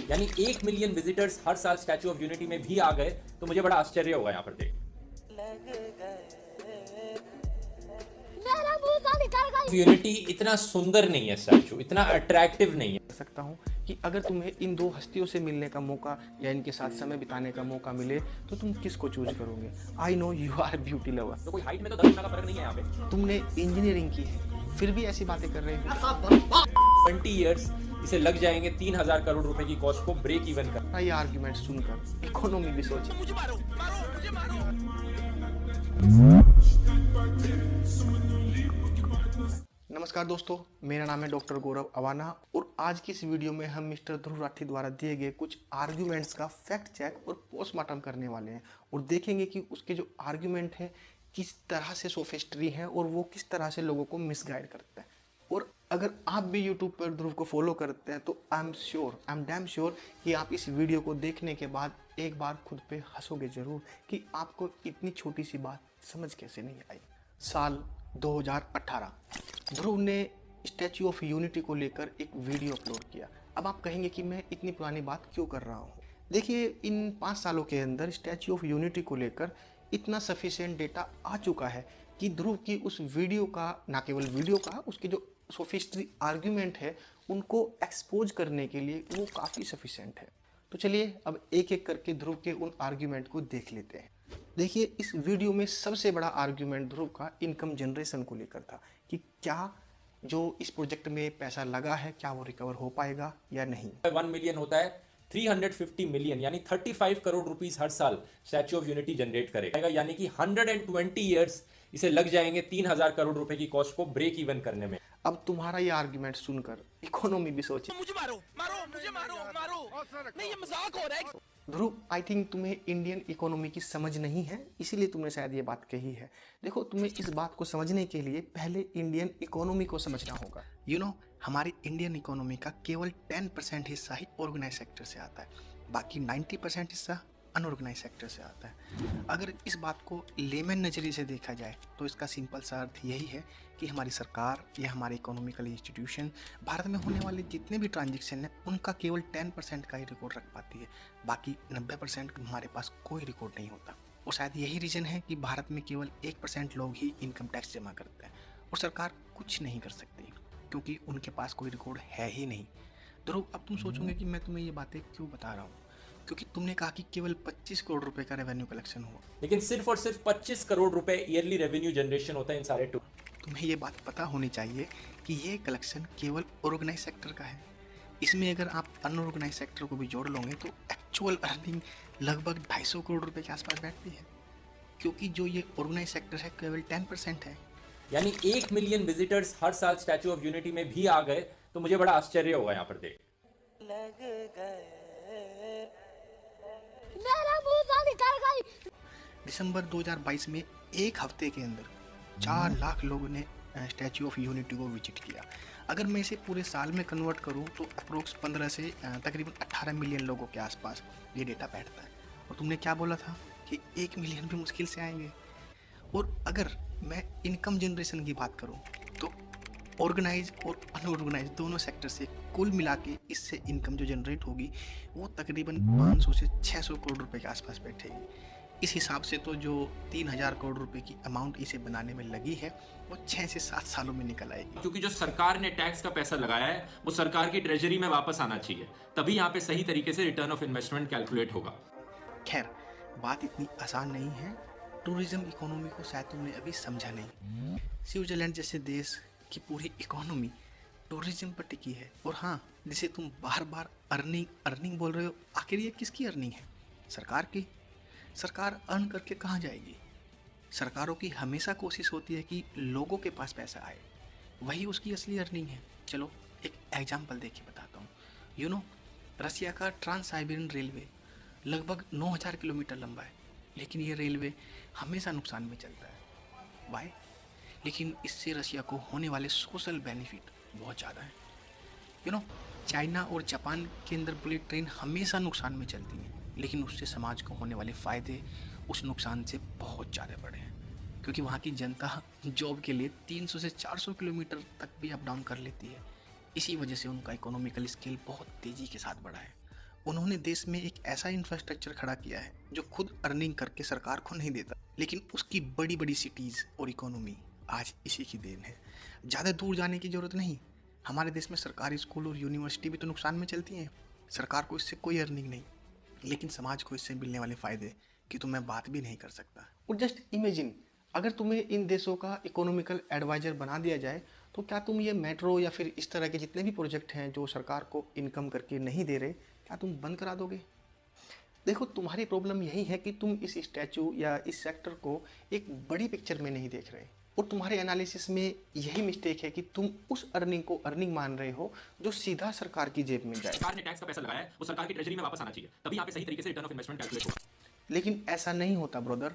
यानी 1 million visitors हर साल statue of unity में भी आ गए तो मुझे बड़ा आश्चर्य होगा यहाँ पर देख। यूनिटी इतना सुंदर नहीं है, स्टैच्यू इतना अट्रैक्टिव नहीं है। सकता हूँ कि अगर तुम्हें इन दो हस्तियों से मिलने का मौका या इनके साथ समय बिताने का मौका मिले तो तुम किसको चूज करोगे? I know you are beauty lover. तो कोई हाइट में तो 10 गुना का फर्क नहीं है यहाँ पे। तुमने इंजीनियरिंग की है फिर भी ऐसी बातें कर रहे हो। 20 ईयर्स इसे लग जाएंगे 3,000 करोड़ रुपए की कॉस्ट को ब्रेक इवन कर। ये आर्ग्यूमेंट सुनकर इकोनॉमी भी सोचे। मुझे मारो मुझे मारो। नमस्कार दोस्तों, मेरा नाम है डॉक्टर गौरव अवाना और आज की इस वीडियो में हम मिस्टर ध्रुव राठी द्वारा दिए गए कुछ आर्ग्यूमेंट्स का फैक्ट चेक और पोस्टमार्टम करने वाले हैं और देखेंगे कि उसके जो आर्ग्यूमेंट है किस तरह से सोफिस्ट्री है और वो किस तरह से लोगों को मिसगाइड करता है। और अगर आप भी यूट्यूब पर ध्रुव को फॉलो करते हैं तो आई एम डैम श्योर कि आप इस वीडियो को देखने के बाद एक बार खुद पे हंसोगे ज़रूर कि आपको इतनी छोटी सी बात समझ कैसे नहीं आई। साल 2018 ध्रुव ने स्टैच्यू ऑफ यूनिटी को लेकर एक वीडियो अपलोड किया। अब आप कहेंगे कि मैं इतनी पुरानी बात क्यों कर रहा हूँ। देखिए, इन 5 सालों के अंदर स्टैच्यू ऑफ यूनिटी को लेकर इतना सफिशिएंट डेटा आ चुका है कि ध्रुव की उस वीडियो का, ना केवल वीडियो का, उसके जो सोफिस्ट्री आर्ग्यूमेंट है उनको एक्सपोज करने के लिए वो काफ़ी सफिशिएंट है। तो चलिए अब एक एक करके ध्रुव के उन आर्ग्यूमेंट को देख लेते हैं। देखिए, इस वीडियो में सबसे बड़ा आर्ग्यूमेंट ध्रुव का इनकम जनरेशन को लेकर था कि क्या जो इस प्रोजेक्ट में पैसा लगा है क्या वो रिकवर हो पाएगा या नहीं। 1 मिलियन होता है 350 मिलियन यानी 35 करोड़ रुपीस हर साल स्टैच्यू ऑफ यूनिटी जनरेट करेगा, यानी कि 120 ईयर्स इसे लग जाएंगे 3,000 करोड़ रुपए की कॉस्ट को ब्रेक इवन करने में। अब तुम्हारा ये आर्ग्यूमेंट सुनकर इकोनॉमी भी सोचे। मुझे मारो मुझे मारो। नहीं, ये मजाक हो रहा है। ध्रुव, आई थिंक तुम्हें इंडियन इकोनॉमी की समझ नहीं है, इसीलिए तुमने शायद ये बात कही है। देखो, तुम्हें इस बात को समझने के लिए पहले इंडियन इकोनॉमी को समझना होगा। हमारी इंडियन इकोनॉमी का केवल 10% हिस्सा ही ऑर्गेनाइज सेक्टर से आता है, बाकी 90% हिस्सा अनऑर्गेनाइज सेक्टर से आता है। अगर इस बात को लेमन नज़रिए से देखा जाए तो इसका सिंपल सा अर्थ यही है कि हमारी सरकार या हमारे इकोनॉमिकल इंस्टीट्यूशन भारत में होने वाले जितने भी ट्रांजेक्शन हैं उनका केवल 10% का ही रिकॉर्ड रख पाती है, बाकी 90% हमारे पास कोई रिकॉर्ड नहीं होता। और शायद यही रीज़न है कि भारत में केवल 1% लोग ही इनकम टैक्स जमा करते हैं और सरकार कुछ नहीं कर सकती क्योंकि उनके पास कोई रिकॉर्ड है ही नहीं। ध्रुव, अब तुम सोचोगे कि मैं तुम्हें ये बातें क्यों बता रहा हूँ, क्योंकि तुमने कहा कि केवल 25 करोड़ रुपए का रेवेन्यू कलेक्शन हुआ, लेकिन सिर्फ और सिर्फ 25 करोड़ रुपए ईयरली रेवेन्यू जनरेशन होता है इन सारे टूर। तुम्हें ये बात पता होनी चाहिए कि ये कलेक्शन केवल ऑर्गेनाइज सेक्टर का है। इसमें अगर आप अनऑर्गेनाइज सेक्टर को भी जोड़ लोगे तो एक्चुअल अर्निंग लगभग 250 करोड़ रुपए के आसपास बैठती है, क्योंकि जो ये ऑर्गेनाइज सेक्टर है केवल 10% है। यानी 1 मिलियन विजिटर्स हर साल स्टैच्यू ऑफ यूनिटी में भी आ गए तो मुझे बड़ा आश्चर्य होगा यहाँ पर देख। दिसंबर 2022 में एक हफ्ते के अंदर 4 लाख लोगों ने स्टैच्यू ऑफ यूनिटी को विजिट किया। अगर मैं इसे पूरे साल में कन्वर्ट करूं तो अप्रोक्स 15 से तकरीबन 18 मिलियन लोगों के आसपास ये डेटा बैठता है। और तुमने क्या बोला था कि 1 मिलियन भी मुश्किल से आएंगे। और अगर मैं इनकम जनरेशन की बात करूं तो ऑर्गेनाइज और अनऑर्गेनाइज दोनों सेक्टर से कुल मिला के इससे इनकम जो जनरेट होगी वो तकरीबन 500 से 600 करोड़ रुपए के आसपास बैठेगी। इस हिसाब से तो जो 3,000 करोड़ रुपए की अमाउंट इसे बनाने में लगी है वो 6 से 7 सालों में निकल आएगी। क्योंकि जो सरकार ने टैक्स का पैसा लगाया है वो सरकार की ट्रेजरी में वापस आना चाहिए, तभी यहाँ पे सही तरीके से रिटर्न ऑफ इन्वेस्टमेंट कैलकुलेट होगा। खैर, बात इतनी आसान नहीं है। टूरिज्म इकोनॉमी को शायद तुमने अभी समझा नहीं। स्विट्जरलैंड जैसे देश की पूरी इकोनॉमी टूरिज्म पर टिकी है। और हाँ, जिसे तुम बार बार अर्निंग बोल रहे हो, आखिर ये किसकी अर्निंग है? सरकार की। सरकार अर्न करके कहाँ जाएगी? सरकारों की हमेशा कोशिश होती है कि लोगों के पास पैसा आए, वही उसकी असली अर्निंग है। चलो एक एग्जाम्पल देके बताता हूँ। रसिया का ट्रांस साइबेरियन रेलवे लगभग 9,000 किलोमीटर लंबा है, लेकिन ये रेलवे हमेशा नुकसान में चलता है। वाई? लेकिन इससे रसिया को होने वाले सोशल बेनिफिट बहुत ज़्यादा है। चाइना और जापान के अंदर बुलेट ट्रेन हमेशा नुकसान में चलती हैं, लेकिन उससे समाज को होने वाले फ़ायदे उस नुकसान से बहुत ज़्यादा बड़े हैं, क्योंकि वहाँ की जनता जॉब के लिए 300 से 400 किलोमीटर तक भी अप डाउन कर लेती है। इसी वजह से उनका इकोनॉमिकल स्केल बहुत तेज़ी के साथ बढ़ा है। उन्होंने देश में एक ऐसा इंफ्रास्ट्रक्चर खड़ा किया है जो खुद अर्निंग करके सरकार को नहीं देता, लेकिन उसकी बड़ी बड़ी सिटीज़ और इकोनॉमी आज इसी की देन है। ज़्यादा दूर जाने की ज़रूरत नहीं। हमारे देश में सरकारी स्कूल और यूनिवर्सिटी भी तो नुकसान में चलती हैं। सरकार को इससे कोई अर्निंग नहीं, लेकिन समाज को इससे मिलने वाले फ़ायदे की तो मैं बात भी नहीं कर सकता। और जस्ट इमेजिन, अगर तुम्हें इन देशों का इकोनॉमिकल एडवाइज़र बना दिया जाए तो क्या तुम ये मेट्रो या फिर इस तरह के जितने भी प्रोजेक्ट हैं जो सरकार को इनकम करके नहीं दे रहे, क्या तुम बंद करा दोगे? देखो, तुम्हारी प्रॉब्लम यही है कि तुम इस स्टैचू या इस सेक्टर को एक बड़ी पिक्चर में नहीं देख रहे, और तुम्हारे एनालिसिस में यही मिस्टेक है कि तुम उस अर्निंग को अर्निंग मान रहे हो जो सीधा सरकार की जेब में जाए। सरकार ने टैक्स का पैसा लगाया है, वो सरकार की ट्रेजरी में वापस आना चाहिए, तभी यहाँ पे सही तरीके से रिटर्न ऑफ इन्वेस्टमेंट कैलकुलेट होगा। लेकिन ऐसा नहीं होता ब्रदर।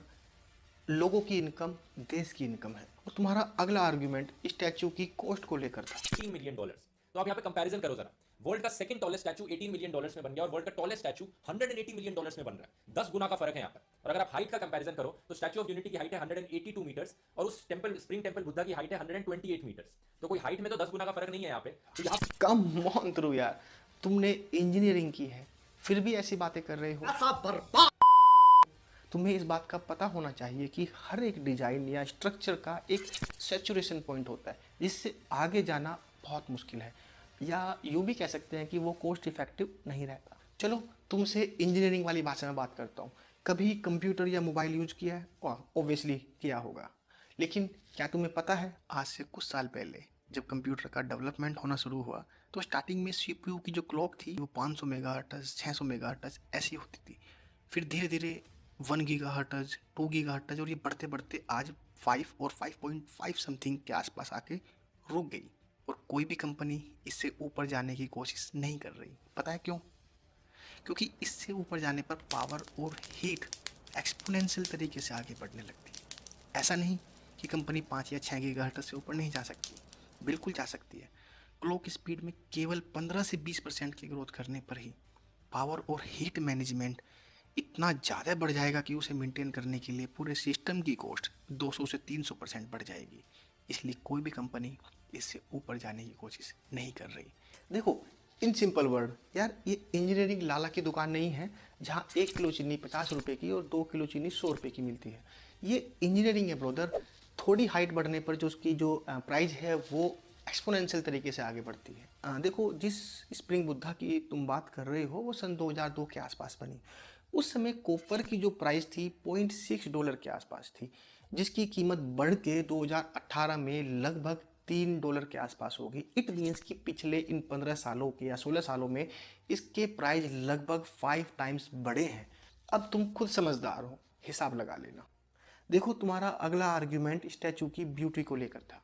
लोगों की इनकम देश की इनकम है। और तुम्हारा अगला आर्ग्यूमेंट स्टैचू की कॉस्ट को लेकर था। $18 मिलियन। तो आप यहाँ पे कंपैरिजन करो जरा। वर्ल्ड का सेकंड टॉलेस्ट स्टैचू $18 मिलियन में बन गया और वर्ल्ड का टॉलेस्ट स्टैचू $180 मिलियन में बन रहा है। 10 गुना का फर्क है यहाँ पर। और अगर आप हाइट का कंपैरिजन करो तो स्टैचू ऑफ यूनिटी की हाइट है 182 मीटर्स और उस टेंपल स्प्रिंग टेंपल बुद्धा की हाइट है 128 मीटर्स। तो कोई हाइट में तो 10 गुना का फर्क नहीं है यहाँ पे। तो यहाँ कम ऑन ध्रुव यार, तुमने इंजीनियरिंग की है फिर भी ऐसी बातें कर रहे हो। तुम्हें इस बात का पता होना चाहिए कि हर एक डिजाइन या स्ट्रक्चर का एक सैचुरेशन पॉइंट होता है जिससे आगे जाना बहुत मुश्किल है, या यूँ भी कह सकते हैं कि वो कॉस्ट इफेक्टिव नहीं रहता। चलो तुमसे इंजीनियरिंग वाली भाषा में बात करता हूँ। कभी कंप्यूटर या मोबाइल यूज किया है? ऑब्वियसली किया होगा। लेकिन क्या तुम्हें पता है, आज से कुछ साल पहले जब कंप्यूटर का डेवलपमेंट होना शुरू हुआ तो स्टार्टिंग में सीपीयू की जो क्लॉक थी वो 500 मेगाहर्ट्ज़ 600 मेगाहर्ट्ज़ ऐसी होती थी। फिर धीरे धीरे 1 गीगाहर्ट्ज़ 2 गीगाहर्ट्ज़ और ये बढ़ते बढ़ते आज 5 और 5.5 समथिंग के आसपास आके रुक गई, और कोई भी कंपनी इससे ऊपर जाने की कोशिश नहीं कर रही। पता है क्यों? क्योंकि इससे ऊपर जाने पर पावर और हीट एक्सपोनेंशियल तरीके से आगे बढ़ने लगती है। ऐसा नहीं कि कंपनी 5 या 6 गीगाहर्ट्ज़ से ऊपर नहीं जा सकती, बिल्कुल जा सकती है। क्लॉक स्पीड में केवल 15 से 20% की ग्रोथ करने पर ही पावर और हीट मैनेजमेंट इतना ज़्यादा बढ़ जाएगा कि उसे मेंटेन करने के लिए पूरे सिस्टम की कॉस्ट 200 से 300% बढ़ जाएगी। इसलिए कोई भी कंपनी इससे ऊपर जाने की कोशिश नहीं कर रही। देखो, इन सिंपल वर्ड यार, ये इंजीनियरिंग लाला की दुकान नहीं है जहाँ 1 किलो चीनी 50 रुपये की और 2 किलो चीनी 100 रुपये की मिलती है। ये इंजीनियरिंग है ब्रदर। थोड़ी हाइट बढ़ने पर जो उसकी जो प्राइस है वो एक्सपोनेंशियल तरीके से आगे बढ़ती है। देखो, जिस स्प्रिंग बुद्धा की तुम बात कर रहे हो वो सन 2002 के आसपास बनी। उस समय कॉपर की जो प्राइस थी $0.6 के आसपास थी, जिसकी कीमत बढ़ के 2018 में लगभग $3 के आसपास होगी। इट मीन्स कि पिछले इन 15 सालों के या 16 सालों में इसके प्राइस लगभग 5 टाइम्स बढ़े हैं। अब तुम खुद समझदार हो, हिसाब लगा लेना। देखो, तुम्हारा अगला आर्ग्यूमेंट स्टैचू की ब्यूटी को लेकर था।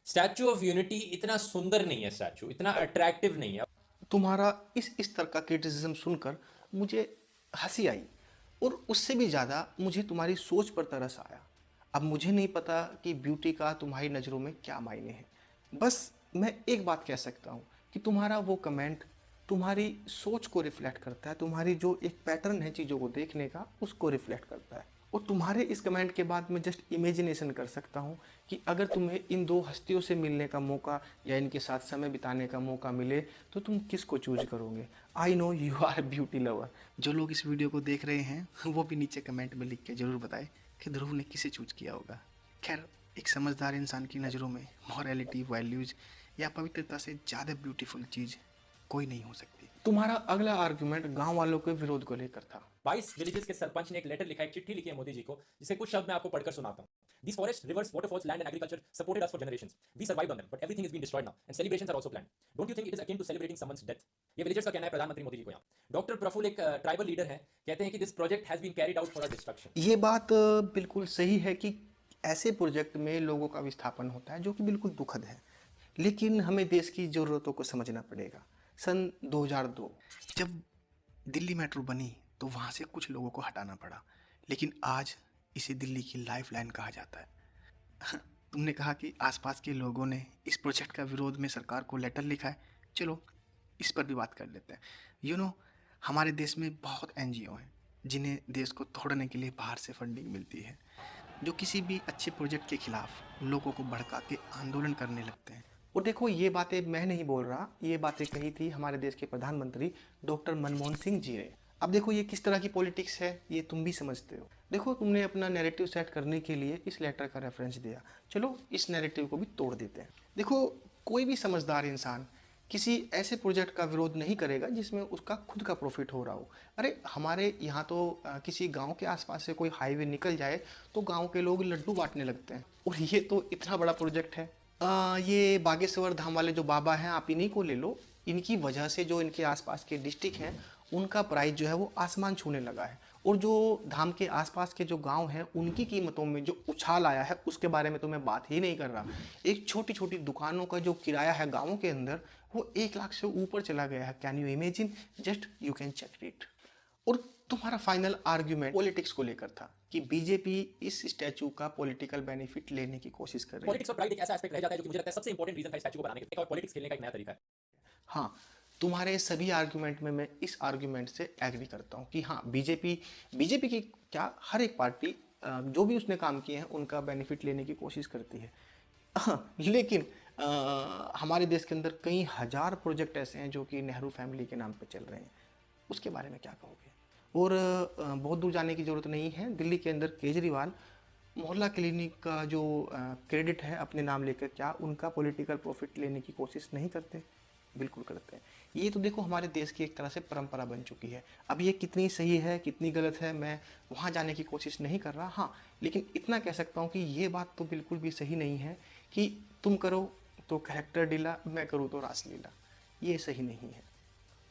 स्टैचू ऑफ यूनिटी इतना सुंदर नहीं है, स्टैचू इतना अट्रैक्टिव नहीं है। तुम्हारा इस तरह का क्रिटिसिज्म सुनकर मुझे हंसी आई, और उससे भी ज़्यादा मुझे तुम्हारी सोच पर तरस आया। अब मुझे नहीं पता कि ब्यूटी का तुम्हारी नज़रों में क्या मायने हैं। बस मैं एक बात कह सकता हूँ कि तुम्हारा वो कमेंट तुम्हारी सोच को रिफ्लेक्ट करता है, तुम्हारी जो एक पैटर्न है चीज़ों को देखने का उसको रिफ्लेक्ट करता है। और तुम्हारे इस कमेंट के बाद मैं जस्ट इमेजिनेशन कर सकता हूँ कि अगर तुम्हें इन दो हस्तियों से मिलने का मौका या इनके साथ समय बिताने का मौका मिले तो तुम किसको चूज करोगे। I know you are beauty lover. जो लोग इस वीडियो को देख रहे हैं वो भी नीचे कमेंट में लिख के ज़रूर बताएं कि ध्रुव ने किसे चूज किया होगा। खैर, एक समझदार इंसान की नज़रों में मॉरलिटी, वैल्यूज़ या पवित्रता से ज़्यादा ब्यूटीफुल चीज़ कोई नहीं हो सकती। तुम्हारा अगला आर्गुमेंट गांव वालों के विरोध को लेकर था। 22 विलेजेस के सरपंच ने एक लेटर लिखा है, एक चिट्ठी लिखी है मोदी जी को, जिसे कुछ शब्द मैं आपको पढ़कर सुनाता हूं। These forests, rivers, waterfalls, land and agriculture supported us for generations. We survived on them, but everything is being destroyed now, and celebrations are also planned. Don't you think it is akin to celebrating someone's death? ये villagers का कहना है प्रधानमंत्री मोदी जी को। यहाँ doctor Praful एक tribal leader हैं, कहते हैं कि this project has been carried out for destruction. ये बात बिल्कुल सही है कि ऐसे प्रोजेक्ट में लोगों का विस्थापन होता है, जो कि बिल्कुल दुखद है, लेकिन हमें देश की ज़रूरतों को समझना पड़ेगा। सन 2002 जब दिल्ली मेट्रो बनी तो वहाँ से कुछ लोगों को हटाना पड़ा, लेकिन आज इसे दिल्ली की लाइफलाइन कहा जाता है। तुमने कहा कि आसपास के लोगों ने इस प्रोजेक्ट का विरोध में सरकार को लेटर लिखा है। चलो इस पर भी बात कर लेते हैं। हमारे देश में बहुत NGO हैं जिन्हें देश को तोड़ने के लिए बाहर से फंडिंग मिलती है, जो किसी भी अच्छे प्रोजेक्ट के खिलाफ लोगों को भड़का के आंदोलन करने लगते हैं। और देखो ये बातें मैं नहीं बोल रहा, ये बातें कही थी हमारे देश के प्रधानमंत्री डॉक्टर मनमोहन सिंह जी ने। अब देखो ये किस तरह की पॉलिटिक्स है ये तुम भी समझते हो। देखो तुमने अपना नैरेटिव सेट करने के लिए इस लेटर का रेफरेंस दिया, चलो इस नैरेटिव को भी तोड़ देते हैं। देखो कोई भी समझदार इंसान किसी ऐसे प्रोजेक्ट का विरोध नहीं करेगा जिसमें उसका खुद का प्रॉफिट हो रहा हो। अरे हमारे यहाँ तो किसी गांव के आसपास से कोई हाईवे निकल जाए तो गांव के लोग लड्डू बांटने लगते हैं, और ये तो इतना बड़ा प्रोजेक्ट है। ये बागेश्वर धाम वाले जो बाबा हैं, आप इन्हीं को ले लो, इनकी वजह से जो इनके आसपास के डिस्ट्रिक्ट हैं उनका प्राइस जो है वो आसमान छूने लगा है, और जो धाम के आसपास के जो गांव हैं उनकी कीमतों में जो उछाल आया है उसके बारे में तो मैं बात ही नहीं कर रहा। एक छोटी छोटी दुकानों का जो किराया है गाँवों के अंदर वो 1 लाख से ऊपर चला गया है। Can you imagine? Just you can check it. और तुम्हारा फाइनल आर्ग्यूमेंट पॉलिटिक्स को लेकर था कि बीजेपी इस स्टैचू का पॉलिटिकल बेनिफिट लेने की कोशिश कर रही है। पॉलिटिक्स और प्राइड एक ऐसा एस्पेक्ट रह जाता है जो कि मुझे लगता है सबसे इंपॉर्टेंट रीजन था इस स्टैचू को बनाने का, और पॉलिटिक्स खेलने का एक नया तरीका है। हाँ, तुम्हारे सभी आर्ग्यूमेंट में मैं इस आर्ग्यूमेंट से एग्री करता हूँ कि हाँ बीजेपी की क्या हर एक पार्टी जो भी उसने काम किए हैं उनका बेनिफिट लेने की कोशिश करती है। लेकिन हमारे देश के अंदर कई हजार प्रोजेक्ट ऐसे हैं जो कि नेहरू फैमिली के नाम पे चल रहे हैं, उसके बारे में क्या कहोगे? और बहुत दूर जाने की ज़रूरत नहीं है, दिल्ली के अंदर केजरीवाल मोहल्ला क्लिनिक का जो क्रेडिट है अपने नाम लेकर क्या उनका पॉलिटिकल प्रॉफिट लेने की कोशिश नहीं करते? बिल्कुल करते हैं। ये तो देखो हमारे देश की एक तरह से परंपरा बन चुकी है। अब ये कितनी सही है कितनी गलत है मैं वहाँ जाने की कोशिश नहीं कर रहा, हाँ लेकिन इतना कह सकता हूँ कि ये बात तो बिल्कुल भी सही नहीं है कि तुम करो तो कैरेक्टर डीला, मैं करूँ तो रासलीला, ये सही नहीं है।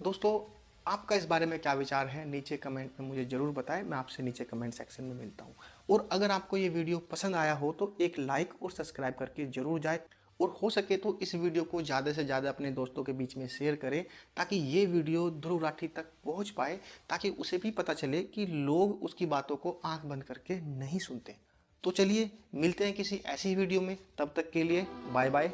दोस्तों आपका इस बारे में क्या विचार है नीचे कमेंट में मुझे ज़रूर बताएं, मैं आपसे नीचे कमेंट सेक्शन में मिलता हूँ। और अगर आपको ये वीडियो पसंद आया हो तो एक लाइक और सब्सक्राइब करके ज़रूर जाए, और हो सके तो इस वीडियो को ज़्यादा से ज़्यादा अपने दोस्तों के बीच में शेयर करें ताकि ये वीडियो ध्रुव राठी तक पहुँच पाए, ताकि उसे भी पता चले कि लोग उसकी बातों को आंख बंद करके नहीं सुनते। तो चलिए मिलते हैं किसी ऐसी वीडियो में, तब तक के लिए बाय बाय।